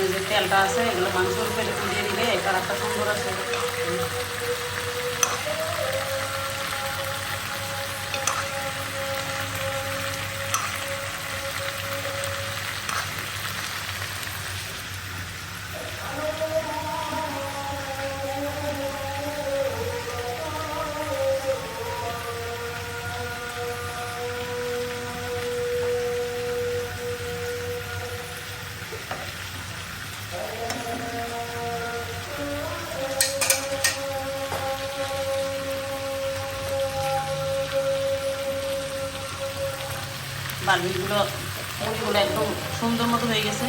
এই যে তেলটা আছে এগুলো মাংসের উপরে একটু দিয়ে দিলে কালারটা সুন্দর আছে। বার্বিগুলো মুড়িগুলো একদম সুন্দর মতো হয়ে গেছে।